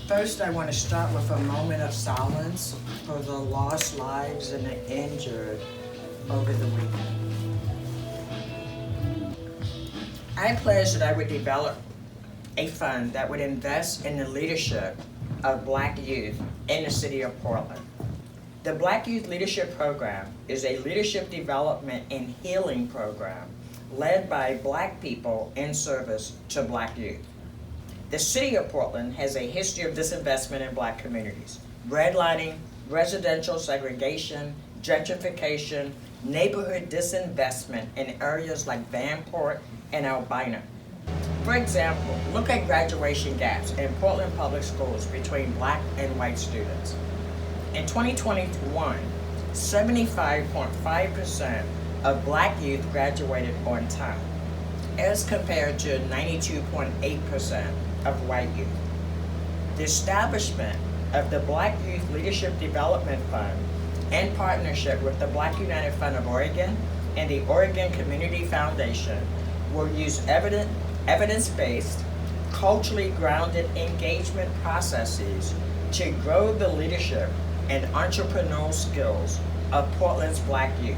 First, I want to start with a moment of silence for the lost lives and the injured over the weekend. I pledged that I would develop a fund that would invest in the leadership of Black youth in the city of Portland. The Black Youth Leadership Program is a leadership development and healing program led by Black people in service to Black youth. The city of Portland has a history of disinvestment in Black communities, redlining, residential segregation, gentrification, neighborhood disinvestment in areas like Vanport and Albina. For example, look at graduation gaps in Portland public schools between Black and white students. In 2021, 75.5% of Black youth graduated on time, as compared to 92.8% of white youth. The establishment of the Black Youth Leadership Development Fund in partnership with the Black United Fund of Oregon and the Oregon Community Foundation will use evidence-based, culturally grounded engagement processes to grow the leadership and entrepreneurial skills of Portland's Black youth.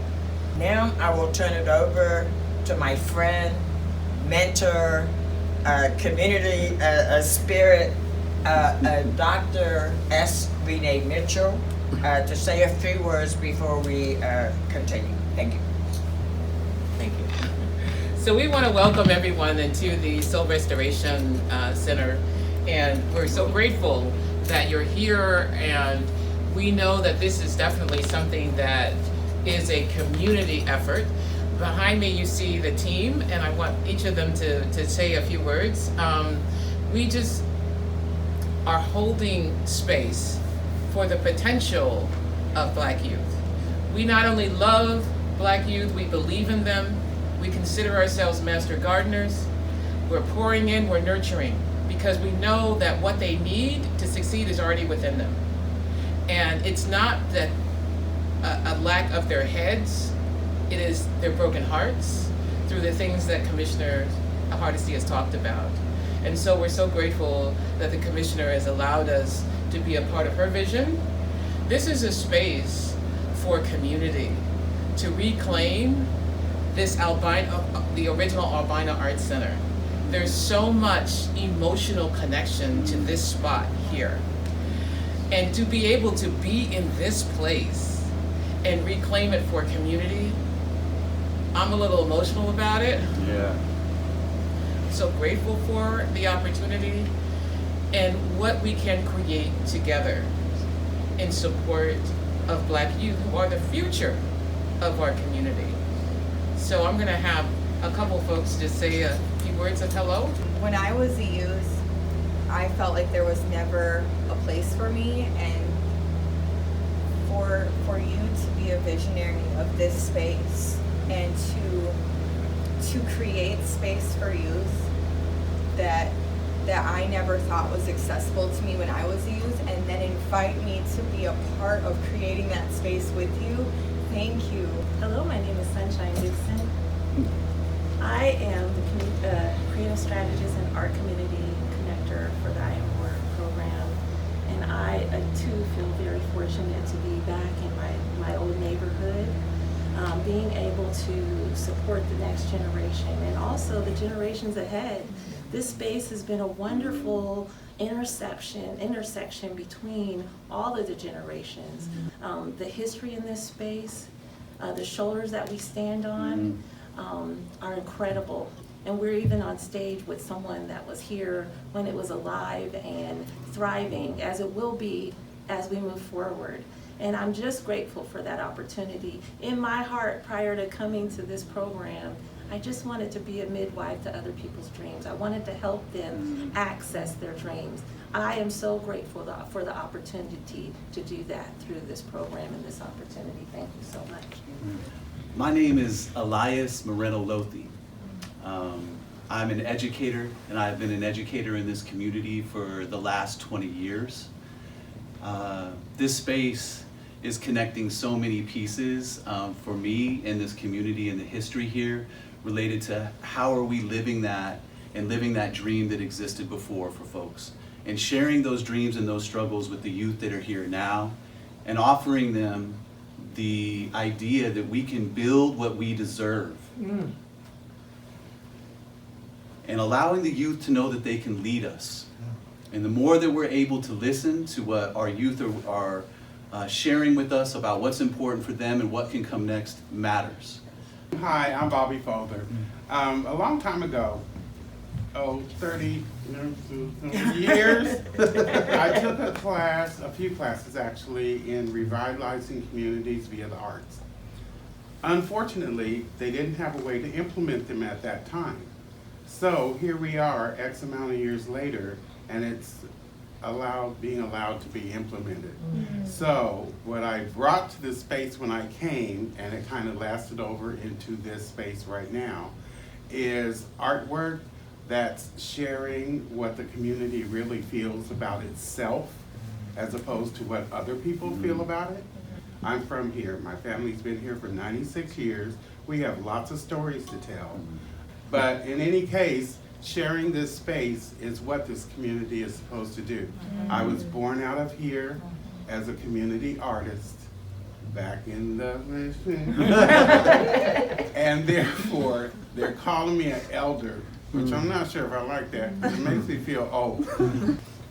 Now I will turn it over to my friend, mentor, community spirit, Dr. S. Renee Mitchell, to say a few words before we continue. Thank you. Thank you. So we want to welcome everyone into the Soul Restoration Center, and we're so grateful that you're here, and we know that this is definitely something that is a community effort. Behind me you see the team, and I want each of them to say a few words. We just are holding space for the potential of Black youth. We not only love Black youth, we believe in them, we consider ourselves master gardeners, we're pouring in, we're nurturing, because we know that what they need to succeed is already within them. And it's not that a lack of their heads, it is their broken hearts through the things that Commissioner Hardesty has talked about. And so we're so grateful that the Commissioner has allowed us to be a part of her vision. This is a space for community to reclaim this the original Albina Arts Center. There's so much emotional connection to this spot here. And to be able to be in this place and reclaim it for community, I'm a little emotional about it. Yeah. So grateful for the opportunity and what we can create together in support of Black youth who are the future of our community. So I'm gonna have a couple folks just say a few words of hello. When I was a youth, I felt like there was never a place for me, and for you to be a visionary of this space and to create space for youth that I never thought was accessible to me when I was a youth, and then invite me to be a part of creating that space with you. Thank you. Hello, my name is Sunshine Dixon. I am the creative strategist and art community connector for the I Am Work program, and I too feel very fortunate to be back in my old neighborhood, being able to support the next generation and also the generations ahead. This space has been a wonderful intersection between all of the generations. The history in this space, the shoulders that we stand on are incredible. And we're even on stage with someone that was here when it was alive and thriving, as it will be as we move forward. And I'm just grateful for that opportunity. In my heart, prior to coming to this program, I just wanted to be a midwife to other people's dreams. I wanted to help them access their dreams. I am so grateful for the opportunity to do that through this program and this opportunity. Thank you so much. My name is Elias Moreno-Lothi. I'm an educator, and I've been an educator in this community for the last 20 years. This space is connecting so many pieces for me in this community and the history here related to how are we living that and living that dream that existed before for folks. and sharing those dreams and those struggles with the youth that are here now, and offering them the idea that we can build what we deserve. And allowing the youth to know that they can lead us. And the more that we're able to listen to what our youth are sharing with us about what's important for them and what can come next matters. Hi, I'm Bobby Folder. A long time ago, 30 years, I took a few classes actually, in revitalizing communities via the arts. Unfortunately, they didn't have a way to implement them at that time. So here we are, X amount of years later, and it's being allowed to be implemented. So what I brought to this space when I came, and it kind of lasted over into this space right now, is artwork that's sharing what the community really feels about itself, as opposed to what other people feel about it. I'm from here. My family's been here for 96 years. We have lots of stories to tell. But in any case, sharing this space is what this community is supposed to do. I was born out of here as a community artist back in the and therefore they're calling me an elder, which I'm not sure if I like that. It makes me feel old.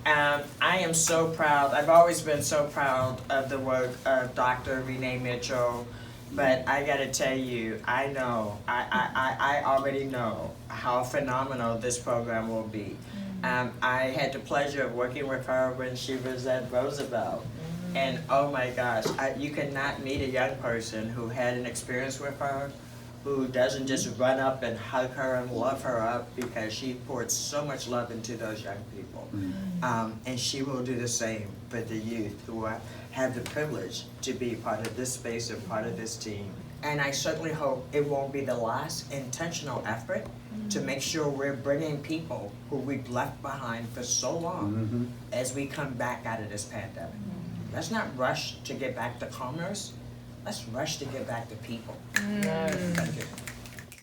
I am so proud. I've always been so proud of the work of Dr. Renee Mitchell. But I gotta tell you, I already know how phenomenal this program will be. I had the pleasure of working with her when she was at Roosevelt. And oh my gosh, you cannot meet a young person who had an experience with her, who doesn't just run up and hug her and love her up, because she poured so much love into those young people. And she will do the same for the youth who have the privilege to be part of this space and part of this team. And I certainly hope it won't be the last intentional effort to make sure we're bringing people who we've left behind for so long as we come back out of this pandemic. Let's not rush to get back to commerce. Let's rush to get back to people. Thank you.